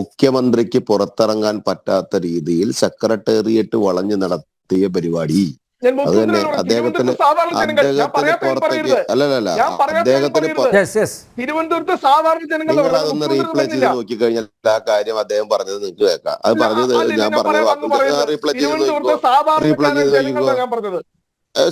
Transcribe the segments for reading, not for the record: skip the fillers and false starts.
മുഖ്യമന്ത്രിക്ക് പുറത്തിറങ്ങാൻ പറ്റാത്ത രീതിയിൽ സെക്രട്ടേറിയറ്റ് വളഞ്ഞു നടത്തിയ പരിപാടി അത് തന്നെ അദ്ദേഹത്തിന് പുറത്തേക്ക് അല്ലല്ല അദ്ദേഹത്തിന് തിരുവനന്തപുരത്ത് സാധാരണ ജനങ്ങൾ നിങ്ങൾ അതൊന്ന് റീപ്ലൈ ചെയ്ത് നോക്കിക്കഴിഞ്ഞാൽ ആ കാര്യം അദ്ദേഹം പറഞ്ഞത് നിങ്ങൾക്ക് കേൾക്കാം. അത് പറഞ്ഞത് ഞാൻ പറഞ്ഞത് റീപ്ലൈ ചെയ്ത് നോക്കിക്കോ.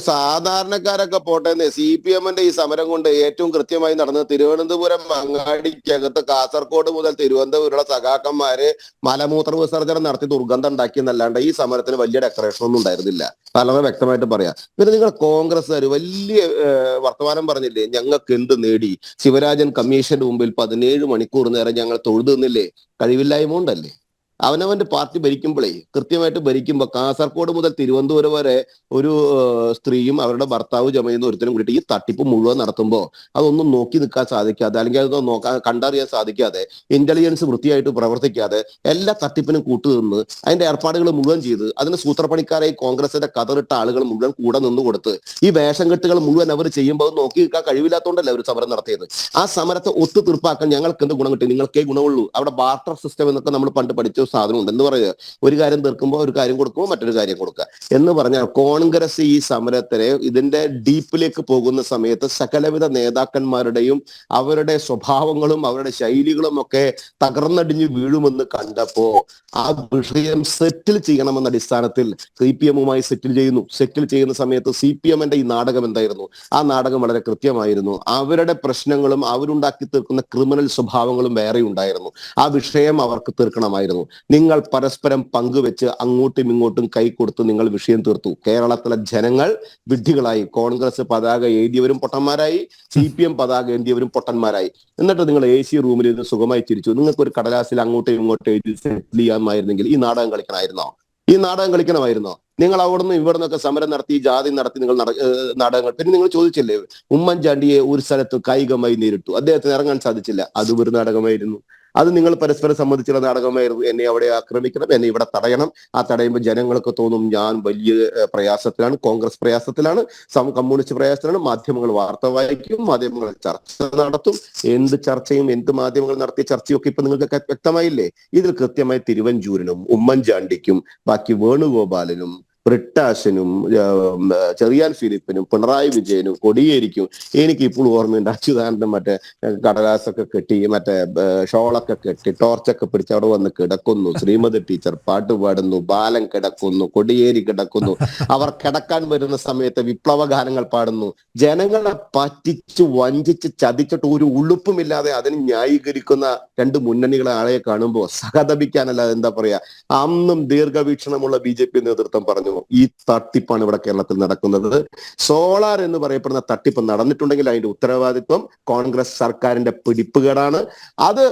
സാധാരണക്കാരൊക്കെ പോട്ടെന്ന്. CPM-ന്റെ ഈ സമരം കൊണ്ട് ഏറ്റവും കൃത്യമായി നടന്നത് തിരുവനന്തപുരം അങ്ങാടിക്കകത്ത് കാസർഗോഡ് മുതൽ തിരുവനന്തപുരമുള്ള സഖാക്കന്മാര് മലമൂത്ര വിസർജനം നടത്തി ദുർഗന്ധം ഉണ്ടാക്കിയെന്നല്ലാണ്ട് ഈ സമരത്തിന് വലിയ ഡെക്കറേഷൻ ഒന്നും ഉണ്ടായിരുന്നില്ല. വളരെ വ്യക്തമായിട്ട് പറയാം. പിന്നെ നിങ്ങൾ കോൺഗ്രസ്സുകാർ വലിയ വർത്തമാനം പറഞ്ഞില്ലേ, ഞങ്ങൾക്ക് എന്ത് നേടി, ശിവരാജൻ കമ്മീഷന്റെ മുമ്പിൽ 17 മണിക്കൂർ നേരം ഞങ്ങൾ തൊഴുതു നിന്നില്ലേ? കഴിവില്ലായ്മ കൊണ്ടല്ലേ? അവനവന്റെ പാർട്ടി ഭരിക്കുമ്പോഴേ കൃത്യമായിട്ട് ഭരിക്കുമ്പോൾ കാസർഗോഡ് മുതൽ തിരുവനന്തപുരം വരെ ഒരു സ്ത്രീയും അവരുടെ ഭർത്താവ് ചമയുന്ന ഒരുത്തരും കൂടിയിട്ട് ഈ തട്ടിപ്പ് മുഴുവൻ നടത്തുമ്പോൾ അതൊന്നും നോക്കി നിൽക്കാൻ സാധിക്കാതെ, അല്ലെങ്കിൽ അതൊന്നും കണ്ടറിയാൻ സാധിക്കാതെ, ഇന്റലിജൻസ് വൃത്തിയായിട്ട് പ്രവർത്തിക്കാതെ എല്ലാ തട്ടിപ്പിനും കൂട്ടുനിന്ന് അതിന്റെ ഏർപ്പാടുകൾ മുഴുവൻ ചെയ്ത് അതിന് സൂത്രപ്പണിക്കാരായി കോൺഗ്രസിന്റെ കതറിട്ട ആളുകൾ മുഴുവൻ കൂടെ നിന്ന് കൊടുത്ത് ഈ വേഷം കെട്ടുകൾ മുഴുവൻ അവർ ചെയ്യുമ്പോൾ നോക്കി നിൽക്കാൻ കഴിവില്ലാത്തതുകൊണ്ടല്ലേ അവർ സമരം നടത്തിയത്. ആ സമരത്തെ ഒത്തു തീർപ്പാക്കാൻ ഞങ്ങൾക്ക് എന്ത് ഗുണം കിട്ടി? നിങ്ങൾക്കേ ഗുണമുള്ളൂ. അവിടെ ബാർട്ടർ സിസ്റ്റം എന്നൊക്കെ നമ്മൾ പണ്ട് പഠിച്ച സാധനമുണ്ട്. എന്ന് പറയുക, ഒരു കാര്യം തീർക്കുമ്പോൾ ഒരു കാര്യം കൊടുക്കുമ്പോൾ മറ്റൊരു കാര്യം കൊടുക്കുക എന്ന് പറഞ്ഞാൽ കോൺഗ്രസ് ഈ സമരത്തിനെ ഇതിന്റെ ഡീപ്പിലേക്ക് പോകുന്ന സമയത്ത് സകലവിധ നേതാക്കന്മാരുടെയും അവരുടെ സ്വഭാവങ്ങളും അവരുടെ ശൈലികളും ഒക്കെ തകർന്നടിഞ്ഞു വീഴുമെന്ന് കണ്ടപ്പോ ആ വിഷയം സെറ്റിൽ ചെയ്യണമെന്ന അടിസ്ഥാനത്തിൽ CPM-മായി സെറ്റിൽ ചെയ്യുന്ന സമയത്ത് CPM-ന്റെ ഈ നാടകം എന്തായിരുന്നു? ആ നാടകം വളരെ കൃത്യമായിരുന്നു. അവരുടെ പ്രശ്നങ്ങളും അവരുണ്ടാക്കി തീർക്കുന്ന ക്രിമിനൽ സ്വഭാവങ്ങളും വേറെ ഉണ്ടായിരുന്നു. ആ വിഷയം അവർക്ക് തീർക്കണമായിരുന്നു. നിങ്ങൾ പരസ്പരം പങ്കുവെച്ച് അങ്ങോട്ടും ഇങ്ങോട്ടും കൈ കൊടുത്ത് നിങ്ങൾ വിഷയം തീർത്തു. കേരളത്തിലെ ജനങ്ങൾ വിഡ്ഢികളായി. കോൺഗ്രസ് പതാക എഴുതിയവരും പൊട്ടന്മാരായി, CPM പതാക എഴുതിയവരും പൊട്ടന്മാരായി. എന്നിട്ട് നിങ്ങൾ AC റൂമിൽ ഇരുന്ന് സുഖമായി ചിരിച്ചു. നിങ്ങൾക്ക് ഒരു കടലാസിൽ അങ്ങോട്ടും ഇങ്ങോട്ടും എഴുതി സെറ്റിൽ ചെയ്യാമായിരുന്നെങ്കിൽ ഈ നാടകം കളിക്കണമായിരുന്നോ? നിങ്ങൾ അവിടുന്ന് ഇവിടുന്നൊക്കെ സമരം നടത്തി, ജാതി നടത്തി, നിങ്ങൾ നാടകങ്ങൾ. പിന്നെ നിങ്ങൾ ചോദിച്ചില്ലേ, ഉമ്മൻചാണ്ടിയെ ഒരു സ്ഥലത്ത് കായികമായി നേരിട്ടു, അദ്ദേഹത്തിന് ഇറങ്ങാൻ സാധിച്ചില്ല, അതും ഒരു നാടകമായിരുന്നു. അത് നിങ്ങൾ പരസ്പരം സമ്മതിച്ചുള്ള നാടകമായിരുന്നു. എന്നെ അവിടെ ആക്രമിക്കണം, എന്നെ ഇവിടെ തടയണം. ആ തടയുമ്പോൾ ജനങ്ങൾക്ക് തോന്നും ഞാൻ വലിയ പ്രയാസത്തിലാണ്, കോൺഗ്രസ് പ്രയാസത്തിലാണ്, കമ്മ്യൂണിസ്റ്റ് പ്രയാസത്തിലാണ്. മാധ്യമങ്ങൾ വാർത്ത വായിക്കും, മാധ്യമങ്ങൾ ചർച്ച നടത്തും. എന്ത് ചർച്ചയും എന്ത് മാധ്യമങ്ങൾ നടത്തിയ ചർച്ചയൊക്കെ ഇപ്പൊ നിങ്ങൾക്ക് വ്യക്തമായില്ലേ? ഇതിൽ കൃത്യമായി തിരുവഞ്ചൂരിനും ഉമ്മൻചാണ്ടിക്കും ബാക്കി വേണുഗോപാലിനും ബ്രിട്ടാശനും ചെറിയാൻ ഫിലിപ്പിനും പിണറായി വിജയനും കൊടിയേരിക്കും എനിക്ക് ഇപ്പോൾ ഓർമ്മയുണ്ട്. അച്യുതാനന്ദൻ മറ്റേ കടലാസൊക്കെ കെട്ടി മറ്റേ ഷോളൊക്കെ കെട്ടി ടോർച്ചൊക്കെ പിടിച്ച് അവിടെ വന്ന് കിടക്കുന്നു. ശ്രീമതി ടീച്ചർ പാട്ട് പാടുന്നു, ബാലൻ കിടക്കുന്നു, കൊടിയേരി കിടക്കുന്നു. അവർ കിടക്കാൻ വരുന്ന സമയത്ത് വിപ്ലവ ഗാനങ്ങൾ പാടുന്നു. ജനങ്ങളെ പറ്റിച്ച് വഞ്ചിച്ച് ചതിച്ചിട്ട് ഒരു ഉളുപ്പുമില്ലാതെ അതിന് ന്യായീകരിക്കുന്ന രണ്ട് മുന്നണികളെ ആളെ കാണുമ്പോൾ സഹതപിക്കാനല്ലാതെ എന്താ പറയാ. അന്നും ദീർഘവീക്ഷണമുള്ള BJP നേതൃത്വം പറഞ്ഞു, ഈ തട്ടിപ്പാണ് ഇവിടെ കേരളത്തിൽ നടക്കുന്നത്. സോളാർ എന്ന് പറയപ്പെടുന്ന തട്ടിപ്പ് നടന്നിട്ടുണ്ടെങ്കിൽ അതിന്റെ ഉത്തരവാദിത്വം കോൺഗ്രസ് സർക്കാരിന്റെ പിടിപ്പുകേടാണ്. അത്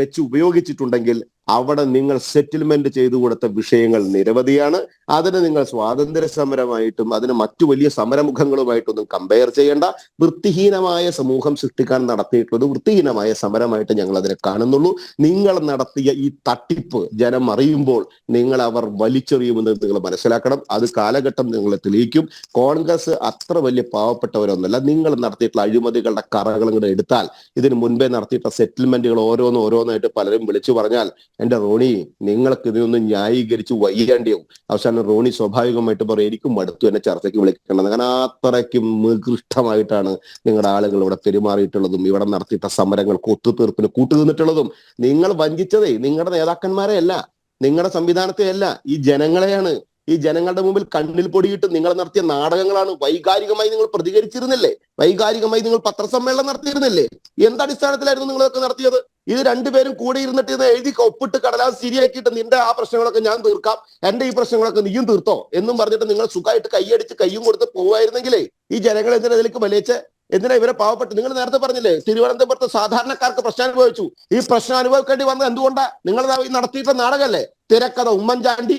വെച്ച് ഉപയോഗിച്ചിട്ടുണ്ടെങ്കിൽ അവിടെ നിങ്ങൾ സെറ്റിൽമെന്റ് ചെയ്തു കൊടുത്ത വിഷയങ്ങൾ നിരവധിയാണ്. അതിന് നിങ്ങൾ സ്വാതന്ത്ര്യ സമരമായിട്ടും അതിന് മറ്റു വലിയ സമരമുഖങ്ങളുമായിട്ടൊന്നും കമ്പയർ ചെയ്യേണ്ട. വൃത്തിഹീനമായ സമൂഹം സൃഷ്ടിക്കാൻ നടത്തിയിട്ടുള്ളത് വൃത്തിഹീനമായ സമരമായിട്ട് ഞങ്ങൾ അതിനെ കാണുന്നുള്ളൂ. നിങ്ങൾ നടത്തിയ ഈ തട്ടിപ്പ് ജനം അറിയുമ്പോൾ നിങ്ങൾ അവർ വലിച്ചെറിയുമെന്ന് നിങ്ങൾ മനസ്സിലാക്കണം. അത് കാലഘട്ടം നിങ്ങളെ തെളിയിക്കും. കോൺഗ്രസ് അത്ര വലിയ പാവപ്പെട്ടവരൊന്നുമല്ല. നിങ്ങൾ നടത്തിയിട്ടുള്ള അഴിമതികളുടെ കറകൾ കൂടെ എടുത്താൽ, ഇതിന് മുൻപേ നടത്തിയിട്ടുള്ള സെറ്റിൽമെന്റുകൾ ഓരോന്നായിട്ട് പലരും വിളിച്ചു പറഞ്ഞാൽ, എന്റെ റോണി നിങ്ങൾക്ക് ഇതിനൊന്നും ന്യായീകരിച്ച് വയ്യാണ്ടിയാവും. അവസാനം റോണി സ്വാഭാവികമായിട്ട് പറയും എനിക്കും മടുത്തു, എന്നെ ചർച്ചയ്ക്ക് വിളിക്കണം. അങ്ങനെ അത്രയ്ക്കും നികൃഷ്ടമായിട്ടാണ് നിങ്ങളുടെ ആളുകൾ ഇവിടെ പെരുമാറിയിട്ടുള്ളതും ഇവിടെ നടത്തിയിട്ട സമരങ്ങൾക്ക് ഒത്തുതീർപ്പിന് കൂട്ടുനിന്നിട്ടുള്ളതും. നിങ്ങൾ വഞ്ചിച്ചതേ നിങ്ങളുടെ നേതാക്കന്മാരെ അല്ല, നിങ്ങളുടെ സംവിധാനത്തെ അല്ല, ഈ ജനങ്ങളെയാണ്. ഈ ജനങ്ങളുടെ മുമ്പിൽ കണ്ണിൽ പൊടിയിട്ട് നിങ്ങൾ നടത്തിയ നാടകങ്ങളാണ്. വൈകാരികമായി നിങ്ങൾ പ്രതികരിച്ചിരുന്നില്ലേ? വൈകാരികമായി നിങ്ങൾ പത്രസമ്മേളനം നടത്തിയിരുന്നില്ലേ? എന്തടിസ്ഥാനത്തിലായിരുന്നു നിങ്ങളൊക്കെ നടത്തിയത്? ഇത് രണ്ടുപേരും കൂടെ ഇരുന്നിട്ട് ഇത് എഴുതി ഒപ്പിട്ട് കടലാസ് ശരിയാക്കിയിട്ട് നിന്റെ ആ പ്രശ്നങ്ങളൊക്കെ ഞാൻ തീർക്കാം, എന്റെ ഈ പ്രശ്നങ്ങളൊക്കെ നീയും തീർത്തോ എന്നും പറഞ്ഞിട്ട് നിങ്ങൾ സുഖമായിട്ട് കൈയടിച്ച് കയ്യും കൊടുത്ത് പോവായിരുന്നെങ്കിലേ ഈ ജനങ്ങൾ എന്തിനാ ഇതിലേക്ക് വലിച്ച് എന്തിനാ ഇവരെ പാവപ്പെട്ട്? നിങ്ങൾ നേരത്തെ പറഞ്ഞില്ലേ തിരുവനന്തപുരത്ത് സാധാരണക്കാർക്ക് പ്രശ്നം അനുഭവിച്ചു. ഈ പ്രശ്നം അനുഭവിക്കേണ്ടി വന്നത് എന്തുകൊണ്ടാ? നിങ്ങൾ നടത്തിയിട്ടുള്ള നാടകമല്ലേ? തിരക്കഥ ഉമ്മൻചാണ്ടി,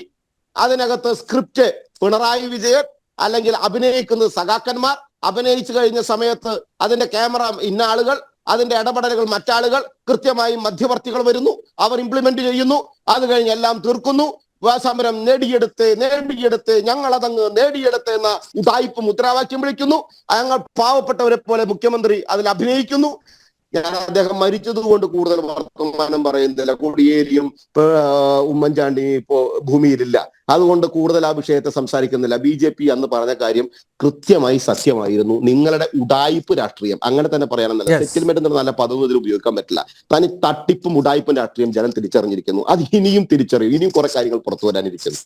അതിനകത്ത് സ്ക്രിപ്റ്റ് പിണറായി വിജയൻ, അല്ലെങ്കിൽ അഭിനയിക്കുന്നത് സഖാക്കന്മാർ, അഭിനയിച്ചു കഴിഞ്ഞ സമയത്ത് അതിന്റെ ക്യാമറ ഇന്ന ആളുകൾ, അതിന്റെ ഇടപെടലുകൾ മറ്റാളുകൾ, കൃത്യമായി മധ്യവർത്തികൾ വരുന്നു, അവർ ഇംപ്ലിമെന്റ് ചെയ്യുന്നു, അത് കഴിഞ്ഞ് എല്ലാം തീർക്കുന്നു. സമരം നേടിയെടുത്ത് ഞങ്ങളതങ്ങ് നേടിയെടുത്ത് എന്ന ഉടായിപ്പ് മുദ്രാവാക്യം വിളിക്കുന്നു. ഞങ്ങൾ പാവപ്പെട്ടവരെ പോലെ മുഖ്യമന്ത്രി അതിൽ അഭിനയിക്കുന്നു. ഞാൻ അദ്ദേഹം മരിച്ചതുകൊണ്ട് കൂടുതൽ വർത്തമാനം പറയുന്നില്ല. കോടിയേരിയും ഉമ്മൻചാണ്ടി ഇപ്പോ ഭൂമിയിലില്ല, അതുകൊണ്ട് കൂടുതൽ ആ വിഷയത്തെ സംസാരിക്കുന്നില്ല. BJP അന്ന് പറഞ്ഞ കാര്യം കൃത്യമായി സത്യമായിരുന്നു. നിങ്ങളുടെ ഉഡായിപ്പ് രാഷ്ട്രീയം, അങ്ങനെ തന്നെ പറയാനെന്നല്ല, സെറ്റിൽമെന്റ് എന്ന നല്ല പദവും ഇതിൽ ഉപയോഗിക്കാൻ പറ്റില്ല. തനി തട്ടിപ്പും ഉഡായിപ്പും രാഷ്ട്രീയം ജനം തിരിച്ചറിഞ്ഞിരിക്കുന്നു. അത് ഇനിയും തിരിച്ചറിയും. ഇനിയും കുറെ കാര്യങ്ങൾ പുറത്തു വരാനിരിക്കുന്നു.